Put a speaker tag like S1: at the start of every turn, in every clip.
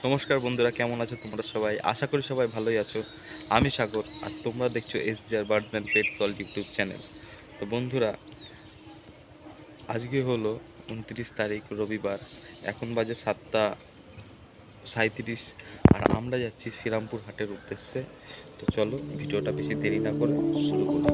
S1: নমস্কার বন্ধুরা, কেমন আছো তোমরা সবাই? আশা করি সবাই ভালোই আছো। আমি সাগর, আর তোমরা দেখছো SGR birds and pets world YouTube channel. তো বন্ধুরা, আজকে হলো 29 তারিখ রবিবার। এখন বাজে 7টা 37, আর আমরা যাচ্ছি শ্রীরামপুর হাটের উদ্দেশ্যে। তো চলো ভিডিওটা বেশি দেরি না করে শুরু করি।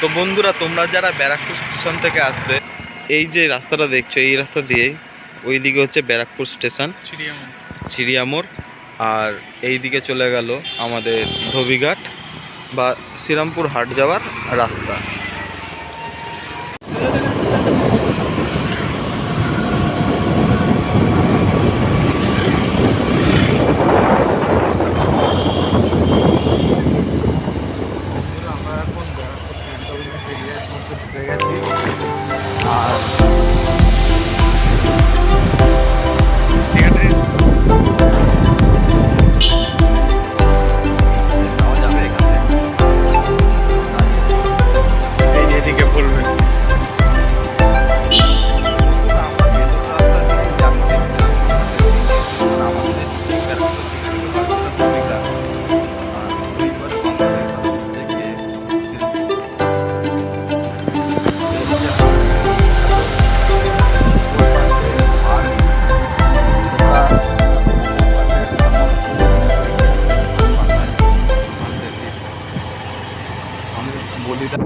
S1: তো বন্ধুরা, তোমরা যারা ব্যারাকপুর স্টেশন থেকে আসবে, এই যে রাস্তাটা দেখছো, এই রাস্তা দিয়েই ওই দিকে হচ্ছে ব্যারাকপুর স্টেশন, চিড়িয়ামোড়। আর এই দিকে চলে গেল আমাদের ধোবিঘাট বা শ্রীরামপুর হাট যাওয়ার রাস্তা। আমরা এখন ব্যারাকপুর ক্যান্টনমেন্ট এরিয়ার মধ্যে ঢুকে গেছি। আর ঠিক আছে, যাওয়া যাবে এখানে। এই যে এদিকে বলবেন বলিটা।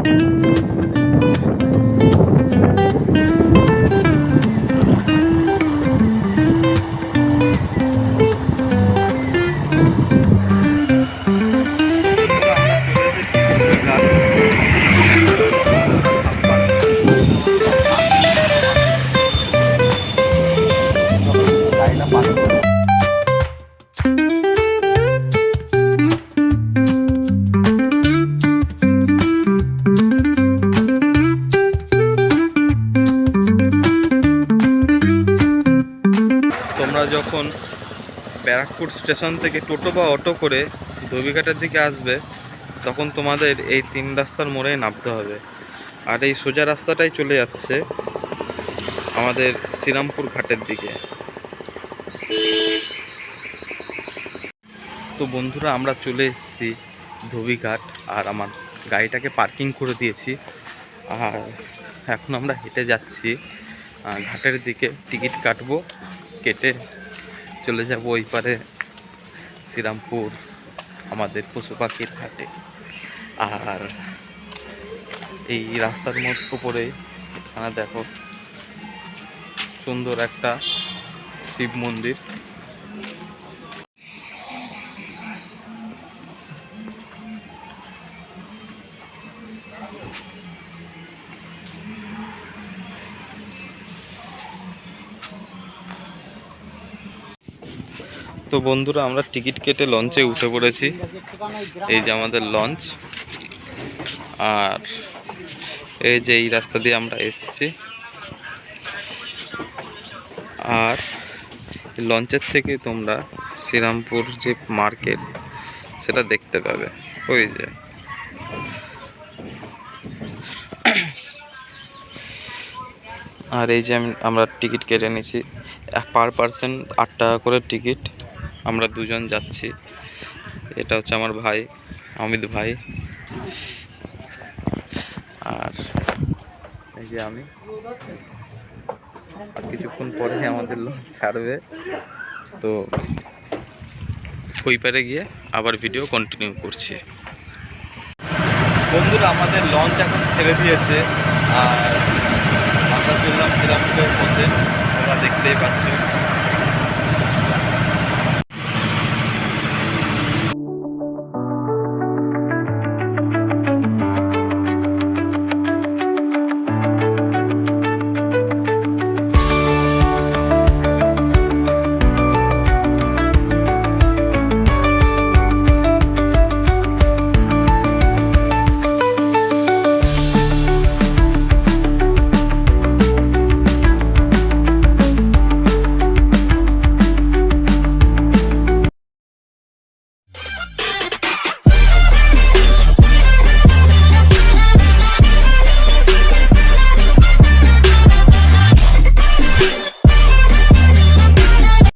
S1: তোমরা যখন ব্যারাকপুর স্টেশন থেকে টোটো বা অটো করে ধোবিঘাটের দিকে আসবে, তখন তোমাদের এই 3 রাস্তার মোড়ে নামতে হবে। আর এই সোজা রাস্তাটাই চলে যাচ্ছে আমাদের শ্রীরামপুর ঘাটের দিকে। তো বন্ধুরা, আমরা চলে এসেছি ধোবিঘাট, আর আমার গাড়িটাকে পার্কিং করে দিয়েছি। আর এখন আমরা হেঁটে যাচ্ছি ঘাটের দিকে। টিকিট কাটবো, কেটে চলে যাব ওই পারে শ্রীরামপুর আমাদের পশু পাখির হাটে। আর এই রাস্তার মধ্যে পড়ে এখানে দেখো সুন্দর একটা শিব মন্দির। তো বন্ধুরা আমরা টিকিট কেটে লঞ্চে উঠে পড়েছি। এই যে আমাদের লঞ্চ, আর এই যে এই রাস্তা দিয়ে আমরা এসেছি। আর লঞ্চের থেকে তোমরা শ্রীরামপুর যে মার্কেট সেটা দেখতে পাবে। ওই যে আর এই যে আমরা টিকিট কেটে নিয়েছি, পার পার্সন 8 টাকা করে টিকিট। আমরা দুজন যাচ্ছি। এটা হচ্ছে আমার ভাই অমিত ভাই, আর এই যে আমি। আর কিছুক্ষণ পরে আমাদের লঞ্চ ছাড়বে, তো ওই পারে গিয়ে আবার ভিডিও কন্টিনিউ করছি। বন্ধুরা আমাদের লঞ্চ এখন ছেড়ে দিয়েছে, আর আমরা চললাম শ্রীরামপুরের মধ্যে, তোমরা দেখতেই পাচ্ছ।